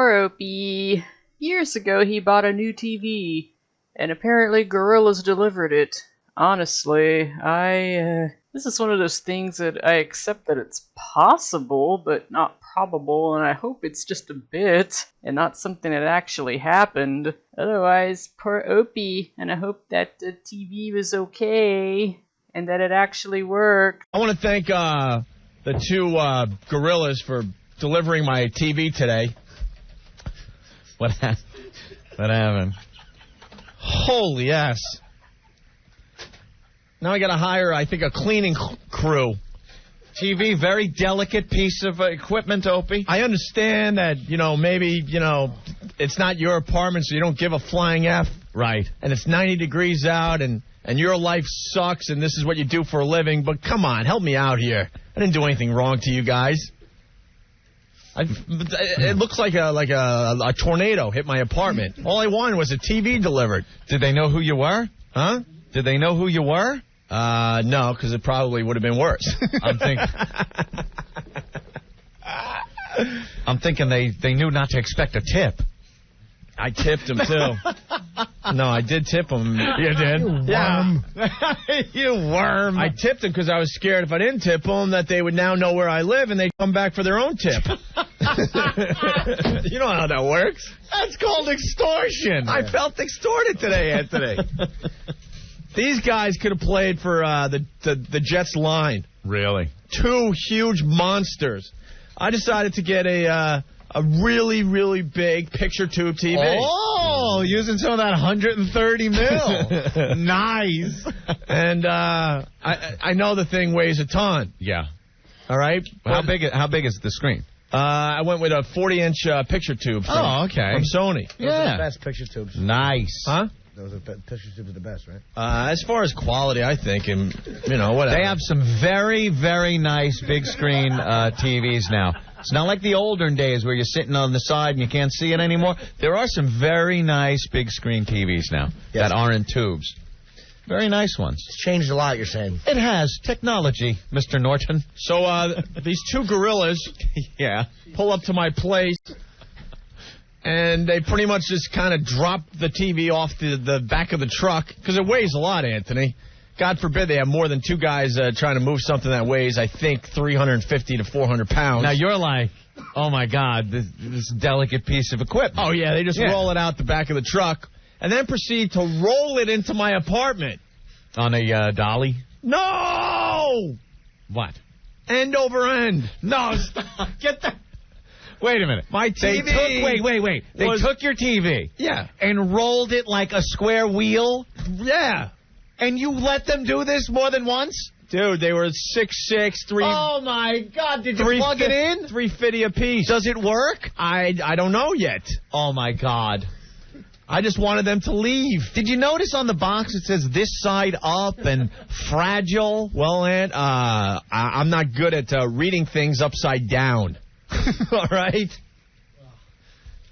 Poor Opie. Years ago he bought a new TV, and apparently gorillas delivered it. Honestly, this is one of those things that I accept that it's possible, but not probable, and I hope it's just a bit, and not something that actually happened. Otherwise, poor Opie, and I hope that the TV was okay, and that it actually worked. I want to thank the two gorillas for delivering my TV today. What happened? Holy ass. Now I got to hire, I think, a cleaning crew. TV, very delicate piece of equipment, Opie. I understand that, maybe, it's not your apartment, so you don't give a flying F. Right. And it's 90 degrees out, and your life sucks, and this is what you do for a living. But come on, help me out here. I didn't do anything wrong to you guys. It looks like a tornado hit my apartment. All I wanted was a TV delivered. Did they know who you were? Huh? Did they know who you were? No, because it probably would have been worse. I'm thinking they knew not to expect a tip. I tipped them, too. No, I did tip them. You did? Yeah. You worm. I tipped them because I was scared if I didn't tip them that they would now know where I live and they'd come back for their own tip. You know how that works. That's called extortion. I felt extorted today, Anthony. These guys could have played for the Jets line. Really? Two huge monsters. I decided to get a really, really big picture tube TV. Oh, using some of that 130 mil. Nice. And I know the thing weighs a ton. Yeah. All right? How big is the screen? I went with a 40-inch picture tube from Sony. Those are the best picture tubes. Nice. Huh? Those are picture tubes are the best, right? As far as quality, I think, and, whatever. They have some very, very nice big screen TVs now. It's not like the olden days where you're sitting on the side and you can't see it anymore. There are some very nice big screen TVs now that are in tubes. Very nice ones. It's changed a lot, you're saying. It has. Technology, Mr. Norton. So these two gorillas pull up to my place, and they pretty much just kind of drop the TV off the back of the truck, because it weighs a lot, Anthony. God forbid they have more than two guys trying to move something that weighs, I think, 350 to 400 pounds. Now, you're like, oh, my God, this delicate piece of equipment. Oh, yeah, they just roll it out the back of the truck and then proceed to roll it into my apartment. On a dolly? No! What? End over end. No, stop. Get that. Wait a minute. My TV. Wait. They took your TV. Yeah. And rolled it like a square wheel? Yeah. And you let them do this more than once? Dude, they were 6'6", 3... Oh, my God. Did you plug it in? $350 a piece. Does it work? I don't know yet. Oh, my God. I just wanted them to leave. Did you notice on the box it says this side up and fragile? Well, Aunt, I'm not good at reading things upside down. All right?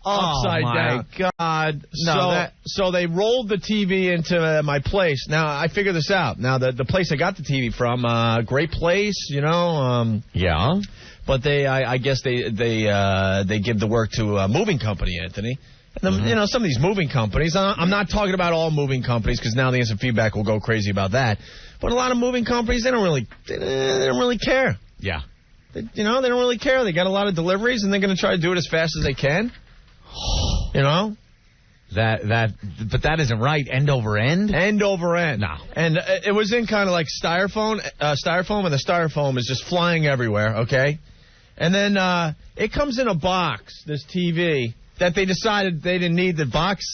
Upside down. God. No, so they rolled the TV into my place. Now, I figured this out. Now, the place I got the TV from, great place, yeah. But I guess they give the work to a moving company, Anthony. And some of these moving companies, I'm not talking about all moving companies because now the instant feedback will go crazy about that. But a lot of moving companies, they don't really care. Yeah. They don't really care. They got a lot of deliveries, and they're going to try to do it as fast as they can. But that isn't right. End over end? End over end. No. And it was in kind of like styrofoam, and the styrofoam is just flying everywhere, okay? And then it comes in a box, this TV, that they decided they didn't need the box,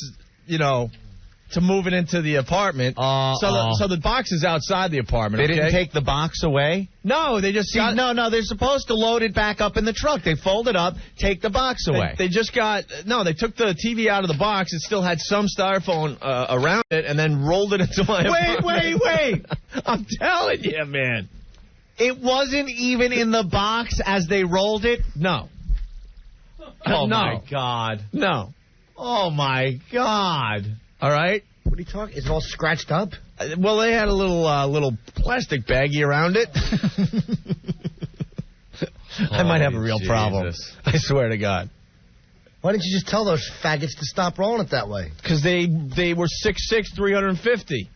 to move it into the apartment. So the box is outside the apartment. They didn't take the box away? No, they just got... No, they're supposed to load it back up in the truck. They fold it up, take the box away. They just got... No, they took the TV out of the box. It still had some styrofoam around it and then rolled it into my apartment. Wait. I'm telling you, man. It wasn't even in the box as they rolled it? No. Oh, my God. No. Oh, my God. All right? What are you talking? Is it all scratched up? Well, they had a little plastic baggie around it. I might have a real problem. I swear to God. Why didn't you just tell those faggots to stop rolling it that way? Because they were 6'6", 350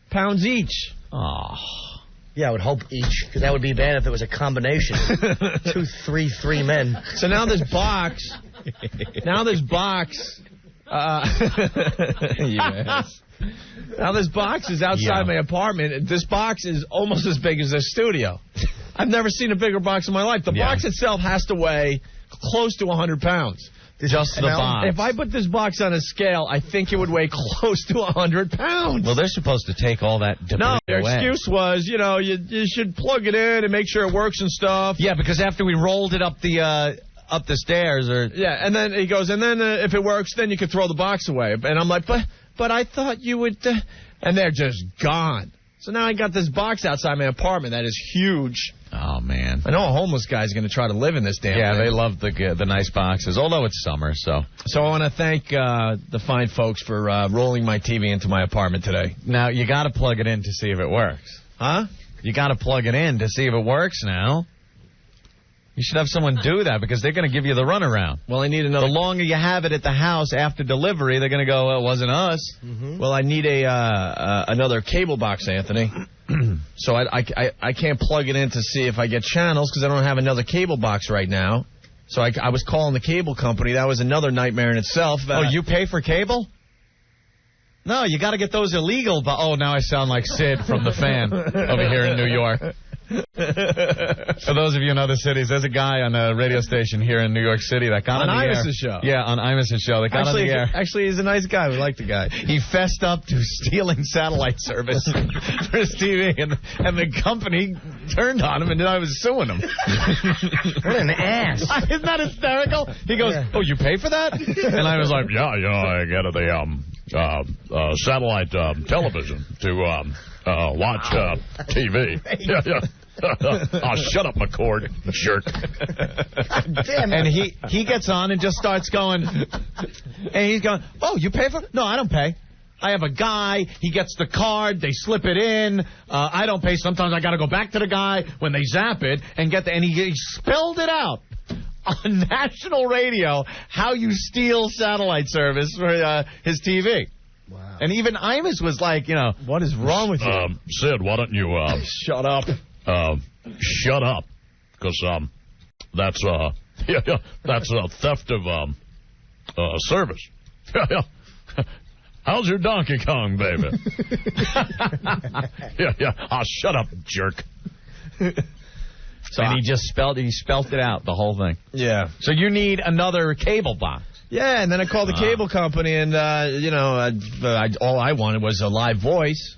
pounds each. Oh. Yeah, I would hope each, because that would be bad if it was a combination. 2, 3, 3 men. So now this box. Yes. Now this box is outside my apartment. This box is almost as big as this studio. I've never seen a bigger box in my life. The box itself has to weigh close to 100 pounds. Just the box. If I put this box on a scale, I think it would weigh close to 100 pounds. Well, they're supposed to take all that debris away. Their excuse was, you should plug it in and make sure it works and stuff. Yeah, because after we rolled it up the stairs, and then he goes, if it works, then you could throw the box away. And I'm like, but I thought you would, and they're just gone. So now I got this box outside my apartment that is huge. Oh, man. I know a homeless guy's going to try to live in this damn thing. Yeah, they love the nice boxes, although it's summer, so. So I want to thank the fine folks for rolling my TV into my apartment today. Now, you got to plug it in to see if it works. Huh? You got to plug it in to see if it works now. You should have someone do that because they're going to give you the runaround. Well, I need another. The longer you have it at the house after delivery, they're going to go, well, it wasn't us. Mm-hmm. Well, I need another cable box, Anthony. So I can't plug it in to see if I get channels because I don't have another cable box right now. So I was calling the cable company. That was another nightmare in itself. Oh, you pay for cable? No, you got to get those illegal. Oh, now I sound like Sid from The Fan over here in New York. For those of you in other cities, there's a guy on a radio station here in New York City that got on the air. On Imus' show. Yeah, on Imus' show. That got on the air. Actually, he's a nice guy. We like the guy. He fessed up to stealing satellite service for his TV, and the company turned on him, and then I was suing him. What an ass. Isn't that hysterical? He goes, oh, you pay for that? And I was like, yeah, I get the satellite television to watch TV. Yeah. Oh, shut up, McCord, jerk. Damn it. And he gets on and just starts going, and he's going, oh, you pay for it? No, I don't pay. I have a guy. He gets the card. They slip it in. I don't pay. Sometimes I got to go back to the guy when they zap it and get and he spelled it out on national radio how you steal satellite service for his TV. Wow. And even Imus was like, What is wrong with you? Sid, why don't you shut up? Shut up, because that's a theft of service. How's your Donkey Kong, baby? Shut up, jerk. And he just spelled it out, the whole thing. Yeah. So you need another cable box. Yeah, and then I called the cable company, and all I wanted was a live voice.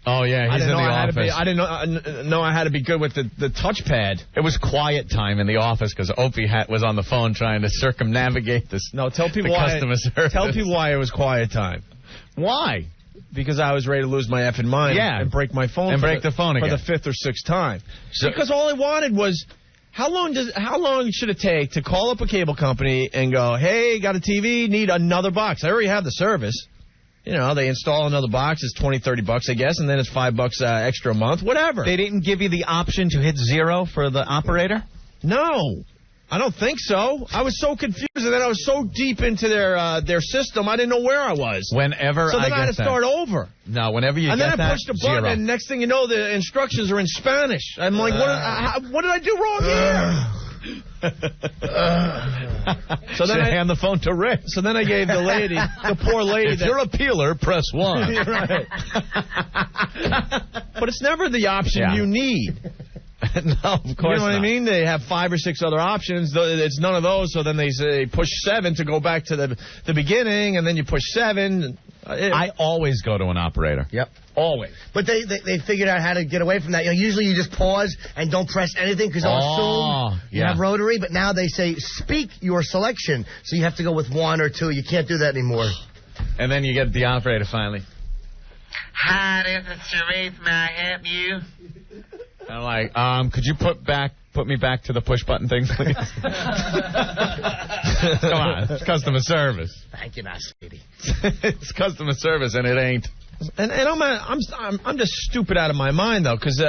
Oh, yeah, he's in the office. I didn't know I had to be good with the touchpad. It was quiet time in the office because Opie was on the phone trying to circumnavigate this. No, tell people the why. Customer service. Tell people why it was quiet time. Why? Because I was ready to lose my effing mind. Yeah. And break my phone. And break the phone again. For the 5th or 6th time. So, because all I wanted was, how long should it take to call up a cable company and go, hey, got a TV, need another box? I already have the service. They install another box. It's $20, $30, I guess, and then it's $5 extra a month. Whatever. They didn't give you the option to hit 0 for the operator? No, I don't think so. I was so confused, and then I was so deep into their system, I didn't know where I was. So then I had to start over. No, whenever you and get that, And then I pushed a button, 0. and next thing you know, the instructions are in Spanish. I'm like, what did I do wrong here? So then I hand the phone to Rick. So then I gave the poor lady. If you're a peeler, press 1. Right. But it's never the option you need. No, of course You know what not. I mean? They have 5 or 6 other options. It's none of those. So then they say push 7 to go back to the beginning, and then you push 7. I always go to an operator. Yep. Always. But they figured out how to get away from that. Usually you just pause and don't press anything because they'll assume you have rotary. But now they say speak your selection, so you have to go with 1 or 2. You can't do that anymore. And then you get the operator finally. Hi, this is Sharif. May I help you? I'm like, could you put me back to the push button thing, please? Come on, it's customer service. Thank you, now, sweetie. It's customer service, and it ain't. And I'm just stupid out of my mind though, because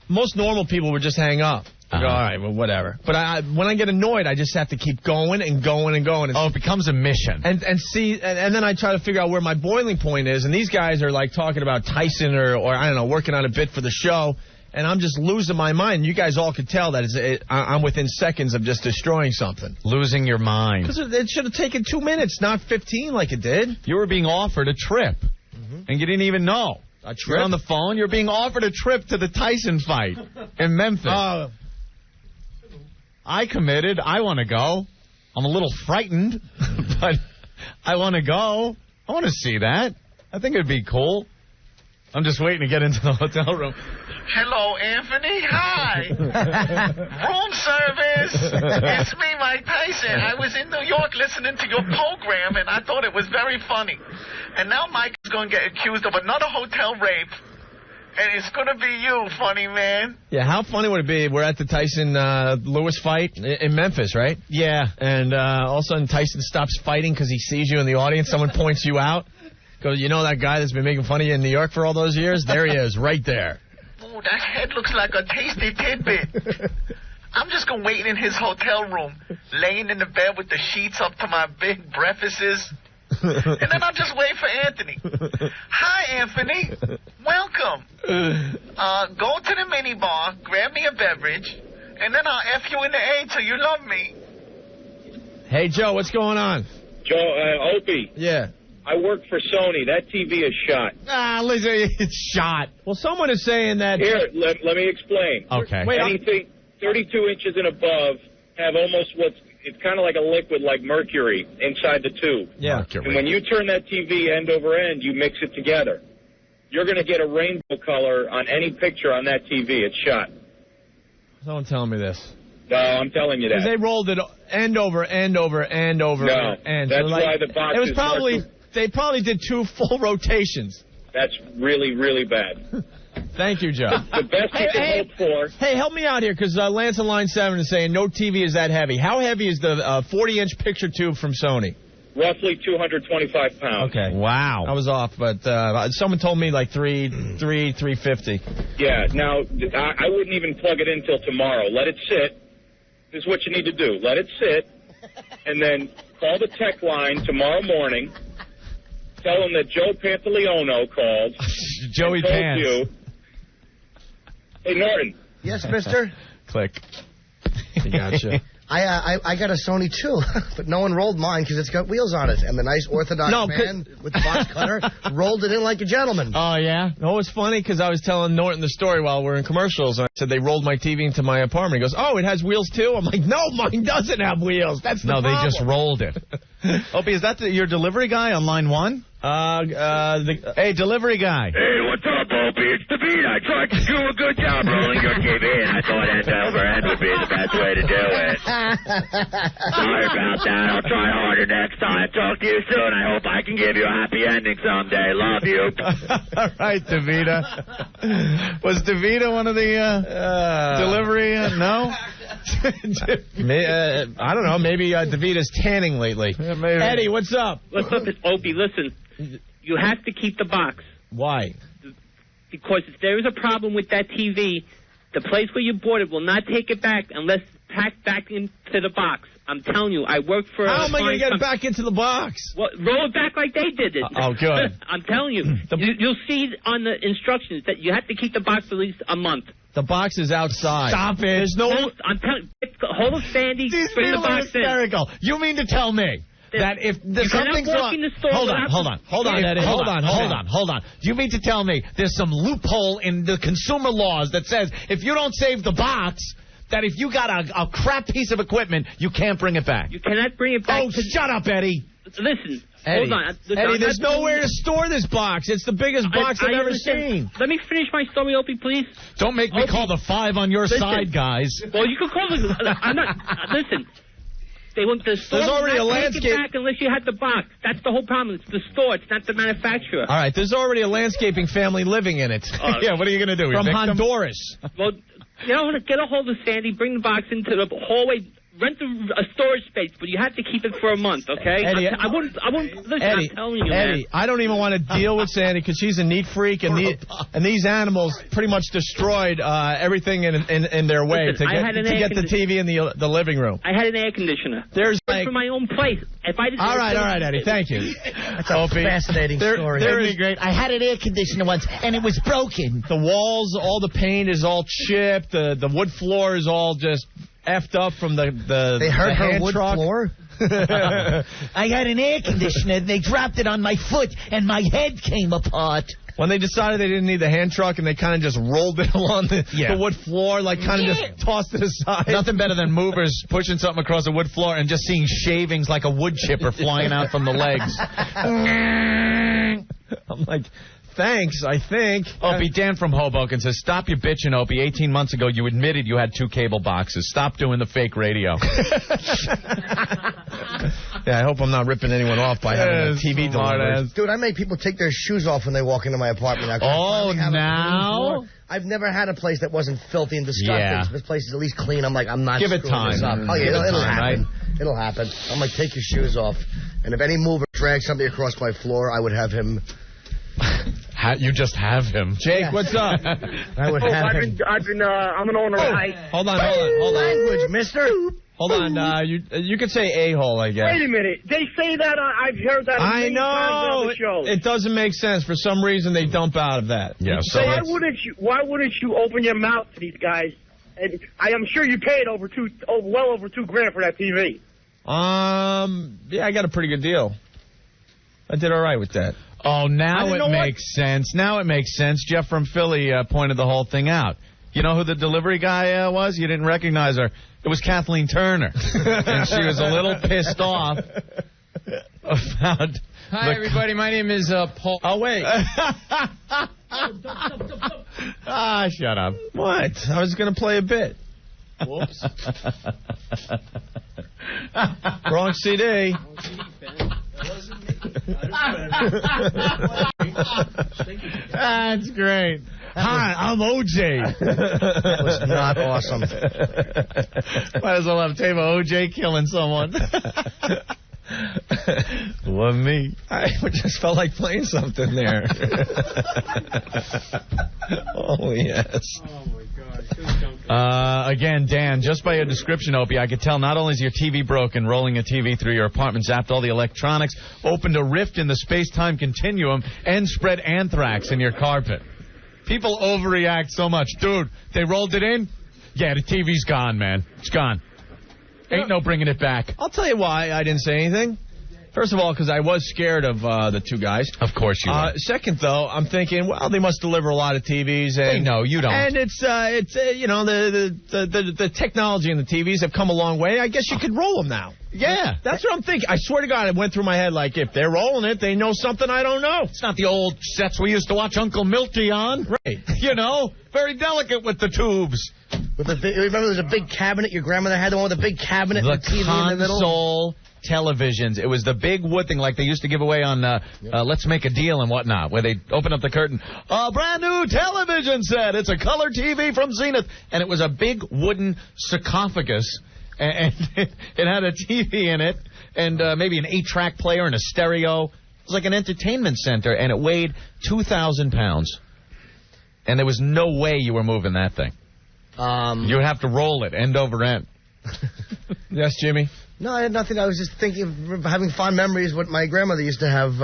most normal people would just hang up. I go, all right, well, whatever. But when I get annoyed, I just have to keep going and going and going. It becomes a mission. And then I try to figure out where my boiling point is. And these guys are like talking about Tyson or I don't know, working on a bit for the show. And I'm just losing my mind. You guys all could tell that I'm within seconds of just destroying something. Losing your mind. Because it should have taken 2 minutes, not 15 like it did. You were being offered a trip, and you didn't even know. A trip? You're on the phone. You're being offered a trip to the Tyson fight in Memphis. I committed. I want to go. I'm a little frightened, but I want to go. I want to see that. I think it'd be cool. I'm just waiting to get into the hotel room. Hello, Anthony. Hi. Room service. It's me, Mike Tyson. I was in New York listening to your program, and I thought it was very funny. And now Mike is going to get accused of another hotel rape. And it's going to be you, funny man. Yeah, how funny would it be? We're at the Tyson-Lewis fight in Memphis, right? Yeah. And all of a sudden Tyson stops fighting because he sees you in the audience. Someone points you out. Goes, you know that guy that's been making fun of you in New York for all those years? There he is, right there. Ooh, that head looks like a tasty tidbit. I'm just going to wait in his hotel room, laying in the bed with the sheets up to my big breakfasts. And then I'll just wait for Anthony. Hi, Anthony. Welcome. Go to the minibar, grab me a beverage, and then I'll F you in the A till you love me. Hey, Joe, what's going on? Joe, Opie. Yeah. I work for Sony. That TV is shot. Listen, it's shot. Well, someone is saying that... Here, let me explain. Okay. Wait, anything 32 inches and above have almost it's kind of like a liquid like mercury inside the tube. Yeah. Mercury. And when you turn that TV end over end, you mix it together. You're going to get a rainbow color on any picture on that TV. It's shot. Someone telling me this. No, I'm telling you that. Because they rolled it end over end over end over No, end. that's so like, why the box it was is probably mercury. They probably did 2 full rotations. That's really, really bad. Thank you, Joe. The best you can hope for. Hey, help me out here, because Lance on line 7 is saying no TV is that heavy. How heavy is the 40-inch picture tube from Sony? Roughly 225 pounds. Okay. Wow. I was off, but someone told me like 350. Yeah, now, I wouldn't even plug it in till tomorrow. Let it sit. This is what you need to do. Let it sit, and then call the tech line tomorrow morning. Tell them that Joe Pantaleono called. Joey and told Pants. you. Hey, Norton. Yes, mister? Click. Gotcha. I got a Sony too, but no one rolled mine because it's got wheels on it. And the nice Orthodox man with the box cutter rolled it in like a gentleman. Oh, yeah? No, it's funny because I was telling Norton the story while we're in commercials. And I said they rolled my TV into my apartment. He goes, oh, it has wheels too? I'm like, no, mine doesn't have wheels. That's the problem. They just rolled it. Opie, is that your delivery guy on line 1? Hey, delivery guy. Hey, what's up, Opie? It's David. I tried to do a good job rolling your TV, and I thought end over end would be the best way to do it. Sorry about that. I'll try harder next time. Talk to you soon. I hope I can give you a happy ending someday. Love you. All right, Davida. Was Davida one of the delivery? No? I don't know. Maybe Davita's tanning lately. Yeah, maybe. Eddie, what's up? What's up, Opie? Listen, you have to keep the box. Why? Because if there is a problem with that TV, the place where you bought it will not take it back unless it's packed back into the box. I'm telling you, I work for... How am I going to get it back into the box? Well, roll it back like they did it. Oh, good. I'm telling you. You'll see on the instructions that you have to keep the box for at least a month. The box is outside. Stop it. There's no... I'm telling you, hold of Sandy, These bring the people are box in. hysterical. You mean to tell me that if something's wrong... Hold on, Eddie. Hold on. You mean to tell me there's some loophole in the consumer laws that says if you don't save the box, that if you got a crap piece of equipment, you can't bring it back? You cannot bring it back. Oh, shut up, Eddie. Listen, Eddie, hold on. Eddie, there's nowhere to store this box. It's the biggest box I've ever seen. Let me finish my story, Opie, please. Don't make me call the 5 on your side, guys. Well, you can call the... I'm not... Listen. They want the store. There's already a landscape. Take it back unless you had the box. That's the whole problem. It's the store. It's not the manufacturer. All right, there's already a landscaping family living in it. Yeah, what are you going to do? From Honduras. Well, get a hold of Sandy. Bring the box into the hallway rent a storage space, but you have to keep it for a month, okay? Eddie, I wouldn't, listen, Eddie, I'm telling you, Eddie, man. I don't even want to deal with Sandy because she's a neat freak, and these animals pretty much destroyed everything in their way Listen, to get the TV in the living room. I had an air conditioner. There's for my own place. If I just all right, Eddie, thank you. That's a fascinating story. That'd be great. I had an air conditioner once, and it was broken. The walls, all the paint is all chipped. The wood floor is all just effed up from the They hurt her hand wood truck. floor? I had an air conditioner. They dropped it on my foot, and my head came apart. When they decided they didn't need the hand truck and they kind of just rolled it along the wood floor, like kind of just tossed it aside. Nothing better than movers pushing something across the wood floor and just seeing shavings like a wood chipper flying out from the legs. I'm like, thanks, I think. Opie, Dan from Hoboken says, stop your bitching, Opie. 18 months ago, you admitted you had 2 cable boxes. Stop doing the fake radio. Yeah, I hope I'm not ripping anyone off by having a TV delivered. Dude, I make people take their shoes off when they walk into my apartment. Now? I've never had a place that wasn't filthy and disgusting. Yeah. So this place is at least clean. I'm like, I'm not Give it screwing time. this up. Oh, yeah, Give it it'll time, happen. right? It'll happen. I'm like, take your shoes off. And if any mover drags something across my floor, I would have him... You just have him. Jake, what's up? I would have him... I'm an owner. Hold on. Language, mister. Hold on. You could say a-hole, I guess. Wait a minute. They say that I've heard that. I many times on know. the show. It doesn't make sense. For some reason, they dump out of that. Yeah. So Why wouldn't you open your mouth to these guys? And I am sure you paid well over $2,000 for that TV. Yeah, I got a pretty good deal. I did all right with that. Oh, now it makes sense. Now it makes sense. Jeff from Philly pointed the whole thing out. You know who the delivery guy was? You didn't recognize her. It was Kathleen Turner. And she was a little pissed off about... Hi, everybody. My name is Paul. Oh, wait. Shut up. What? I was going to play a bit. Whoops. Wrong CD. That's great. Hi, I'm OJ. That was not awesome. Might as well have tape of OJ killing someone. Wasn't me. I just felt like playing something there. Oh, yes. Oh, my God. Again, Dan, just by your description, Opie, I could tell not only is your TV broken, rolling a TV through your apartment, zapped all the electronics, opened a rift in the space-time continuum, and spread anthrax in your carpet. People overreact so much. Dude, they rolled it in? Yeah, the TV's gone, man. It's gone. Ain't no bringing it back. I'll tell you why I didn't say anything. First of all, because I was scared of the two guys. Of course you were. Second, though, I'm thinking, well, they must deliver a lot of TVs. And, hey, no, you don't. And it's you know, the technology in the TVs have come a long way. I guess you could roll them now. Yeah. That's what I'm thinking. I swear to God, it went through my head like, if they're rolling it, they know something I don't know. It's not the old sets we used to watch Uncle Milty on. Right. You know, very delicate with the tubes. Remember there was a big cabinet your grandmother had, the one with the big cabinet and the TV in the middle? Console televisions. It was the big wood thing like they used to give away on Let's Make a Deal and whatnot, where they open up the curtain. A brand new television set. It's a color TV from Zenith. And it was a big wooden sarcophagus. And it had a TV in it and maybe an 8-track player and a stereo. It was like an entertainment center, and it weighed 2,000 pounds. And there was no way you were moving that thing. You would have to roll it end over end. Yes, Jimmy? No, I had nothing. I was just thinking of having fond memories what my grandmother used to have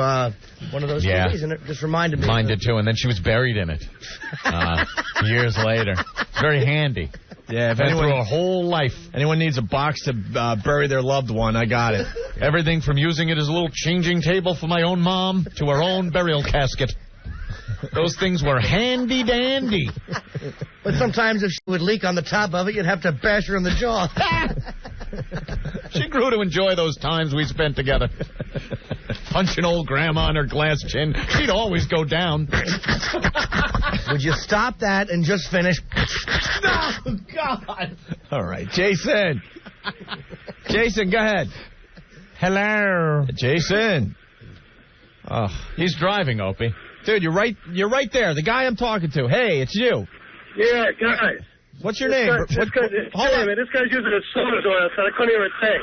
one of those TVs, and it just reminded me. Mine did, too, and then she was buried in it years later. Very handy. Yeah, if anyone through a whole life. Anyone needs a box to bury their loved one, I got it. Everything from using it as a little changing table for my own mom to her own burial casket. Those things were handy-dandy. But sometimes if she would leak on the top of it, you'd have to bash her in the jaw. She grew to enjoy those times we spent together. Punching old grandma on her glass chin. She'd always go down. Would you stop that and just finish? Oh, God. All right, Jason. Jason, go ahead. Hello. Jason. Oh, he's driving, Opie. Dude, you're right there. The guy I'm talking to. Hey, it's you. Yeah, guys. What's your name? This guy's using a soda oil, so I couldn't hear a thing.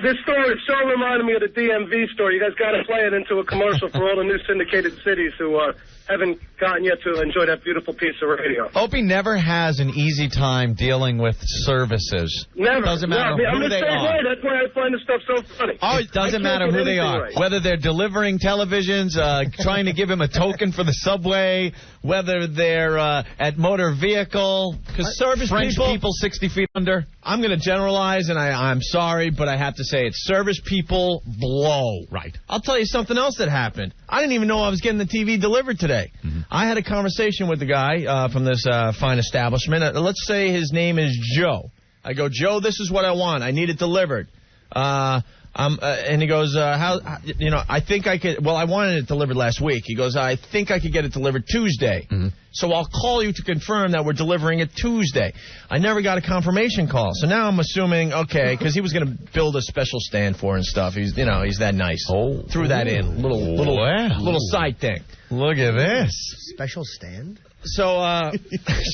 This story so reminded me of the DMV story. You guys got to play it into a commercial for all the new syndicated cities who haven't gotten yet to enjoy that beautiful piece of radio. Opie never has an easy time dealing with services. Never. Doesn't matter who they are. Way. That's why I find this stuff so funny. Oh, it doesn't matter who they are. Right. Whether they're delivering televisions, trying to give him a token for the subway, whether they're at motor vehicle, because service French people 60 feet under. I'm going to generalize, and I'm sorry, but I have to say it. Service people blow. Right. I'll tell you something else that happened. I didn't even know I was getting the TV delivered today. Mm-hmm. I had a conversation with the guy from this fine establishment. Let's say his name is Joe. I go, Joe, this is what I want. I need it delivered. And he goes, I think I could, I wanted it delivered last week. He goes, I think I could get it delivered Tuesday. Mm-hmm. So I'll call you to confirm that we're delivering it Tuesday. I never got a confirmation call. So now I'm assuming, okay, because he was going to build a special stand for and stuff. He's that nice. Oh. Threw that in. Little side thing. Look at this. Special stand? So,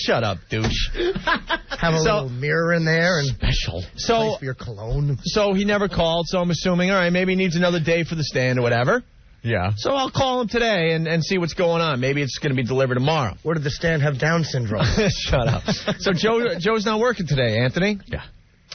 shut up, douche. Have a little mirror in there and special. Place for your cologne. So he never called. So I'm assuming, all right, maybe he needs another day for the stand or whatever. Yeah. So I'll call him today and see what's going on. Maybe it's going to be delivered tomorrow. Or did the stand have Down syndrome? Shut up. So Joe's not working today, Anthony. Yeah.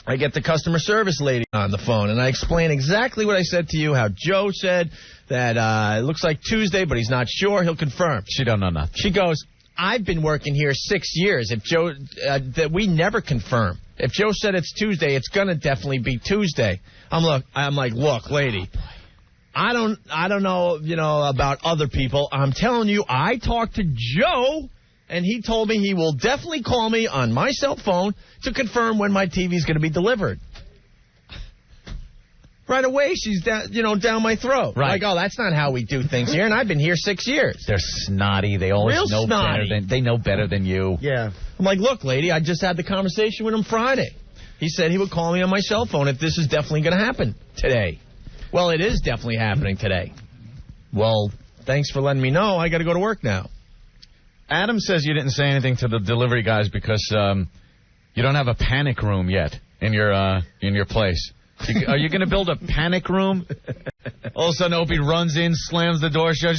I get the customer service lady on the phone, and I explain exactly what I said to you, how Joe said that it looks like Tuesday, but he's not sure. He'll confirm. She don't know nothing. She goes, I've been working here 6 years. If Joe, that we never confirm. If Joe said it's Tuesday, it's gonna definitely be Tuesday. I'm like, look, lady, I don't know, about other people. I'm telling you, I talked to Joe, and he told me he will definitely call me on my cell phone to confirm when my TV's gonna be delivered. Right away, she's down my throat. Right. Like, that's not how we do things here, and I've been here 6 years. They're snotty. They always know better than you. Yeah. I'm like, look, lady, I just had the conversation with him Friday. He said he would call me on my cell phone if this is definitely going to happen today. Well, it is definitely happening today. Well, thanks for letting me know. I got to go to work now. Adam says you didn't say anything to the delivery guys because you don't have a panic room yet in your place. Are you going to build a panic room? All of a sudden, Opie runs in, slams the door shut.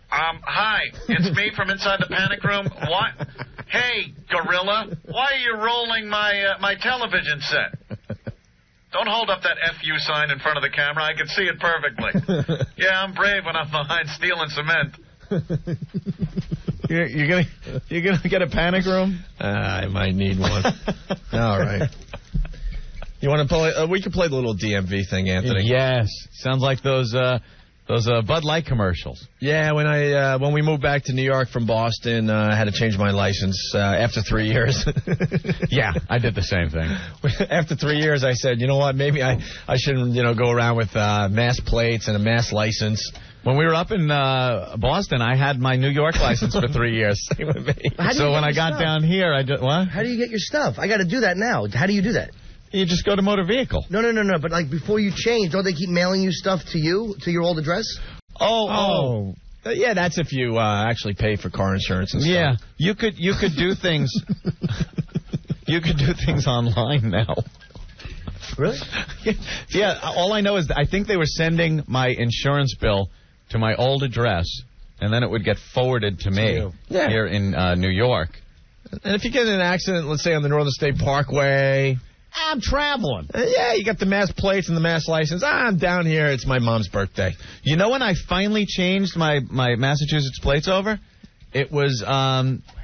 Hi, it's me from inside the panic room. What? Hey, gorilla, why are you rolling my television set? Don't hold up that FU sign in front of the camera. I can see it perfectly. Yeah, I'm brave when I'm behind steel and cement. You're gonna get a panic room? I might need one. All right. You want to play? We can play the little DMV thing, Anthony. Yes, sounds like those Bud Light commercials. Yeah, when we moved back to New York from Boston, I had to change my license after 3 years. Yeah, I did the same thing. After 3 years, I said, you know what? Maybe I shouldn't go around with mass plates and a mass license. When we were up in Boston, I had my New York license for 3 years. Same with me. So when I got down here, what? How do you get your stuff? I got to do that now. How do you do that? You just go to motor vehicle. No. But like before you change, don't they keep mailing you stuff to your old address? Oh. Yeah, that's if you actually pay for car insurance and stuff. Yeah, you could do things. You could do things online now. Really? Yeah. All I know is that I think they were sending my insurance bill to my old address, and then it would get forwarded to me here in New York. And if you get in an accident, let's say on the Northern State Parkway. I'm traveling. Yeah, you got the mass plates and the mass license. I'm down here. It's my mom's birthday. You know when I finally changed my Massachusetts plates over? It was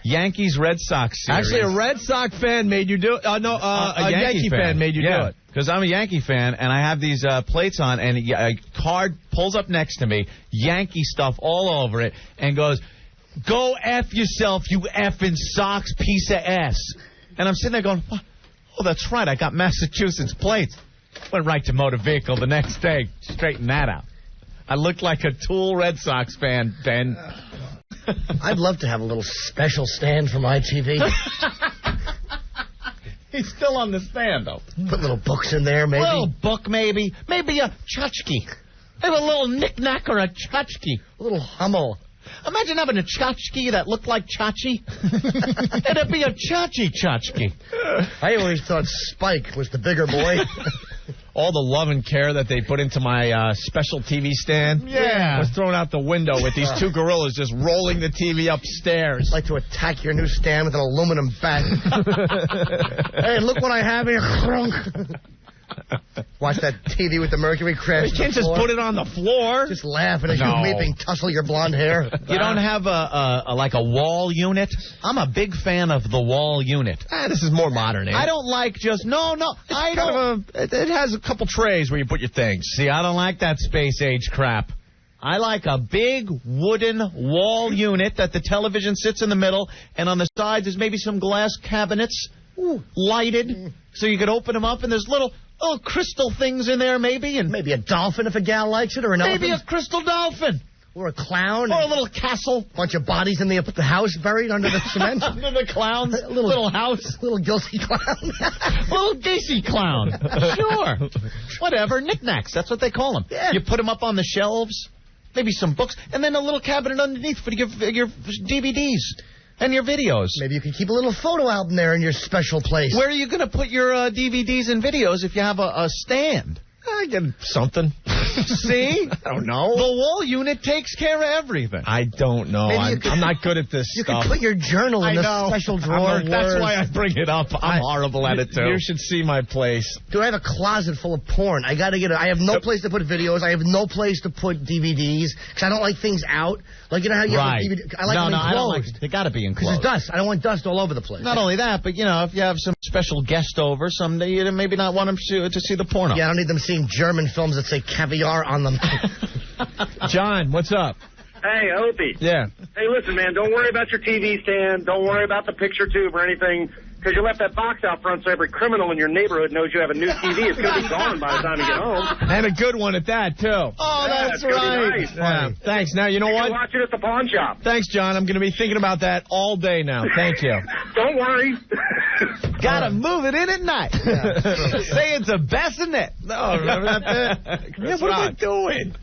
Yankees Red Sox series. Actually, a Red Sox fan made you do it. A Yankee fan made you do it. Because I'm a Yankee fan, and I have these plates on, and a card pulls up next to me, Yankee stuff all over it, and goes, "Go F yourself, you effing Sox piece of S." And I'm sitting there going, what? Oh, that's right. I got Massachusetts plates. Went right to motor vehicle the next day. Straighten that out. I looked like a Tool Red Sox fan, Ben. I'd love to have a little special stand for my TV. He's still on the stand, though. Put little books in there, maybe. A little book, maybe. Maybe a tchotchke. Maybe a little knick-knack or a tchotchke. A little Hummel. Imagine having a tchotchke that looked like Chachi. It'd be a Chachi. I always thought Spike was the bigger boy. All the love and care that they put into my special TV stand was thrown out the window with these two gorillas just rolling the TV upstairs. Like to attack your new stand with an aluminum bat. Hey, look what I have here. Watch that TV with the mercury crash. You can't just put it on the floor. Just laughing as you weeping, tussle your blonde hair. You don't have like a wall unit? I'm a big fan of the wall unit. This is more modern. I don't like just I don't. It has a couple trays where you put your things. See, I don't like that space age crap. I like a big wooden wall unit that the television sits in the middle, and on the sides there's maybe some glass cabinets lighted, so you could open them up, and there's little crystal things in there, maybe, and maybe a dolphin if a gal likes it, or an maybe elephant. A crystal dolphin, or a clown, or a little castle. Bunch of bodies in the house buried under the cement. Under the clowns, little house, little guilty clown, little gacy clown. Sure, whatever, knickknacks. That's what they call them. Yeah. You put them up on the shelves, maybe some books, and then a little cabinet underneath for your DVDs. And your videos. Maybe you can keep a little photo album there in your special place. Where are you going to put your DVDs and videos if you have a stand? I get something. See? I don't know. The wall unit takes care of everything. I don't know. I'm not good at this you stuff. You can put your journal in the special drawer. That's why I bring it up. I'm horrible at it, too. You should see my place. Dude, I have a closet full of porn. I got to get it. I have no place to put videos. I have no place to put DVDs because I don't like things out. Like, you know how you have a DVD? I like them enclosed. I don't like it. They got to be enclosed. Because it's dust. I don't want dust all over the place. Not only that, but, if you have some special guest over someday, you maybe not want them to see the porno. Yeah, I don't need them seeing German films that say caviar on them. John, what's up? Hey, Opie. Yeah. Hey, listen, man, don't worry about your TV stand. Don't worry about the picture tube or anything, because you left that box out front so every criminal in your neighborhood knows you have a new TV. It's going to be gone by the time you get home. And a good one at that, too. Oh, yeah, that's right. Nice. Yeah. Thanks. Now, you know what? You can watch it at the pawn shop. Thanks, John. I'm going to be thinking about that all day now. Thank you. Don't worry. Gotta move it in at night. Yeah. Say it's a bassinet. No, remember that bit? Yeah, what am I doing?